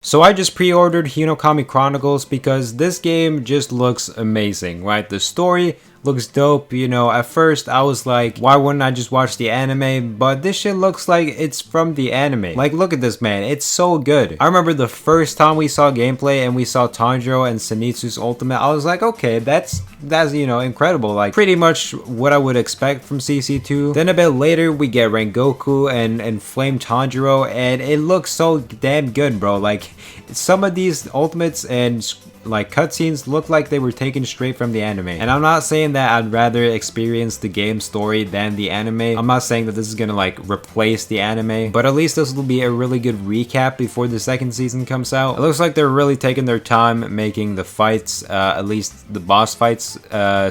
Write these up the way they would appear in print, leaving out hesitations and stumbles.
So I just pre-ordered HINOKAMI Chronicles because this game just looks amazing, right? The story looks dope, you know. At first I was like, why wouldn't I just watch the anime? But this shit looks like it's from the anime. Like, look at this, man, it's so good. I remember the first time we saw gameplay and we saw Tanjiro and Zenitsu's ultimate, I was like, okay, that's you know, incredible. Like, pretty much what I would expect from CC2. Then a bit later we get Rengoku and Flame Tanjiro, and it looks so damn good, bro. Like, some of these ultimates and like cutscenes look like they were taken straight from the anime. And I'm not saying that I'd rather experience the game story than the anime. I'm not saying that this is gonna like replace the anime, but at least this will be a really good recap before the second season comes out. It looks like they're really taking their time making the fights, at least the boss fights,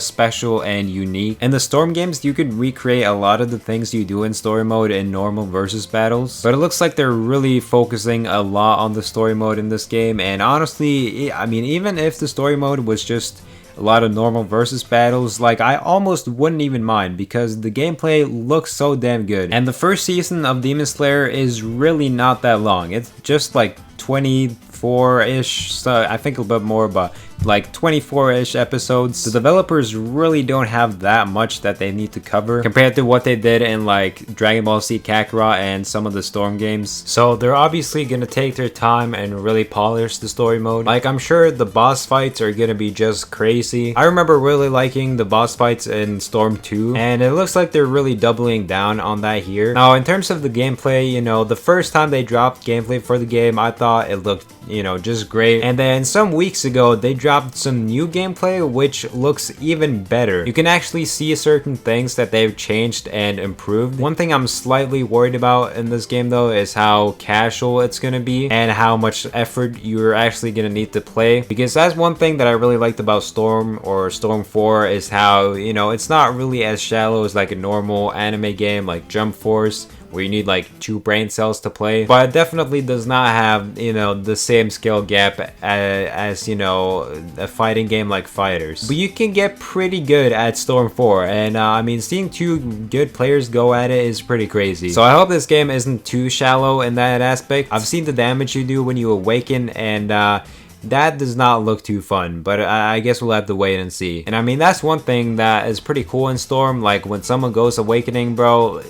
special and unique. In the Storm games, you could recreate a lot of the things you do in story mode in normal versus battles, but it looks like they're really focusing a lot on the story mode in this game. And honestly, I mean, even if the story mode was just a lot of normal versus battles, like, I almost wouldn't even mind because the gameplay looks so damn good. And the first season of Demon Slayer is really not that long. It's just like 24-ish, so I think a little bit more, but like 24-ish episodes. The developers really don't have that much that they need to cover compared to what they did in like Dragon Ball Z Kakarot and some of the Storm games. So they're obviously gonna take their time and really polish the story mode. Like, I'm sure the boss fights are gonna be just crazy. I remember really liking the boss fights in Storm 2, and it looks like they're really doubling down on that here. Now, in terms of the gameplay, you know, the first time they dropped gameplay for the game, I thought it looked, you know, just great. And then some weeks ago, they dropped some new gameplay which looks even better. You can actually see certain things that they've changed and improved. One thing I'm slightly worried about in this game though is how casual it's gonna be and how much effort you're actually gonna need to play, because that's one thing that I really liked about Storm or Storm 4 is how, you know, it's not really as shallow as like a normal anime game like Jump Force, where you need like 2 brain cells to play, but it definitely does not have, you know, the same skill gap as you know, a fighting game like Fighters. But you can get pretty good at Storm 4, and I mean, seeing 2 good players go at it is pretty crazy. So I hope this game isn't too shallow in that aspect. I've seen the damage you do when you awaken, and that does not look too fun, but I guess we'll have to wait and see. And I mean, that's one thing that is pretty cool in Storm. Like, when someone goes awakening, bro,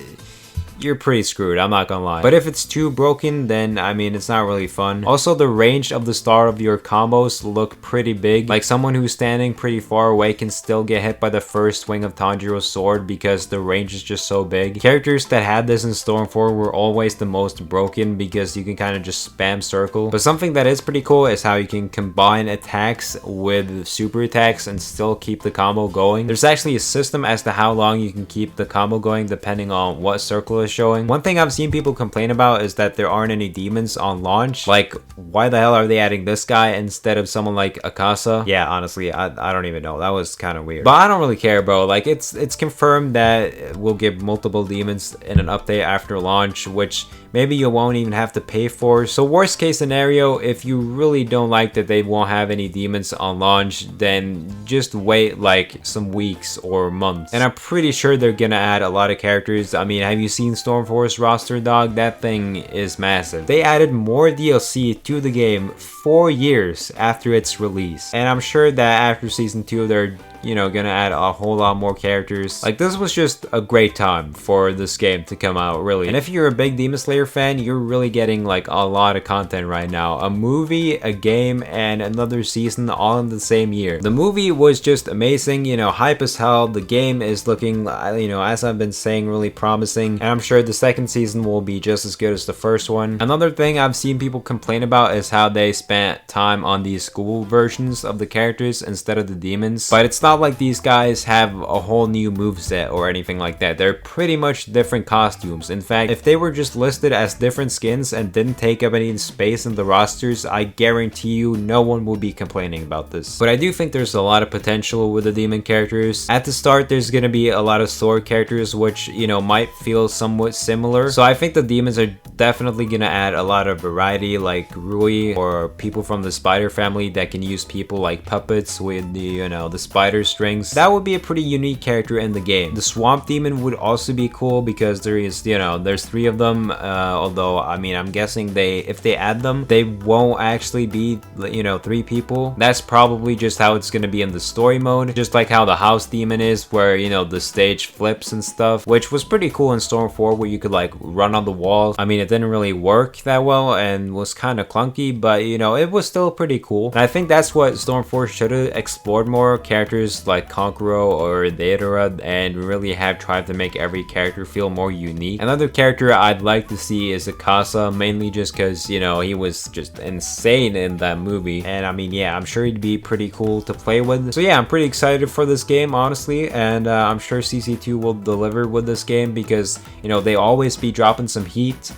you're pretty screwed, I'm not gonna lie. But if it's too broken, then I mean, it's not really fun. Also, the range of the start of your combos look pretty big. Like, someone who's standing pretty far away can still get hit by the first swing of Tanjiro's sword because the range is just so big. Characters that had this in Storm 4 were always the most broken because you can kind of just spam circle. But something that is pretty cool is how you can combine attacks with super attacks and still keep the combo going. There's actually a system as to how long you can keep the combo going depending on what circle is showing. One thing I've seen people complain about is that there aren't any demons on launch. Like, why the hell are they adding this guy instead of someone like Akasa? Yeah, honestly, I don't even know. That was kind of weird. But I don't really care, bro. Like, it's confirmed that we'll get multiple demons in an update after launch, which maybe you won't even have to pay for. So worst case scenario, if you really don't like that they won't have any demons on launch, then just wait like some weeks or months. And I'm pretty sure they're gonna add a lot of characters. I mean, have you seen Storm Force roster, dog? That thing is massive. They added more DLC to the game 4 years after its release, and I'm sure that after season 2 they're, you know, gonna add a whole lot more characters. Like, this was just a great time for this game to come out, really. And if you're a big Demon Slayer fan, you're really getting like a lot of content right now. A movie, a game, and another season all in the same year. The movie was just amazing, you know, hype as hell. The game is looking, you know, as I've been saying, really promising, and I'm sure the second season will be just as good as the first one. Another thing I've seen people complain about is how they spent time on these school versions of the characters instead of the demons, but it's not like these guys have a whole new moveset or anything like that. They're pretty much different costumes. In fact, if they were just listed as different skins and didn't take up any space in the rosters, I guarantee you no one will be complaining about this. But I do think there's a lot of potential with the demon characters. At the start, there's gonna be a lot of sword characters, which, you know, might feel somewhat somewhat similar. So I think the demons are definitely gonna add a lot of variety, like Rui or people from the spider family that can use people like puppets with the, you know, the spider strings. That would be a pretty unique character in the game. The swamp demon would also be cool because there is, you know, there's 3 of them, although I mean I'm guessing if they add them, they won't actually be, you know, 3 people. That's probably just how it's gonna be in the story mode, just like how the house demon is, where, you know, the stage flips and stuff, which was pretty cool in Storm 4, where you could like run on the walls. I mean, it didn't really work that well and was kind of clunky, but you know, it was still pretty cool. And I think that's what Storm 4 should have explored more, characters like Konkuro or Deidara, and really have tried to make every character feel more unique. Another character I'd like to see is Akasa, mainly just because, you know, he was just insane in that movie, and I mean, yeah, I'm sure he'd be pretty cool to play with. So yeah, I'm pretty excited for this game, honestly, and I'm sure CC2 will deliver with this game because, you know, they always be dropping some heat.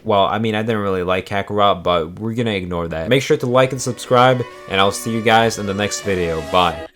Well, I mean, I didn't really like Kakarot, but we're gonna ignore that. Make sure to like and subscribe, and I'll see you guys in the next video. Bye.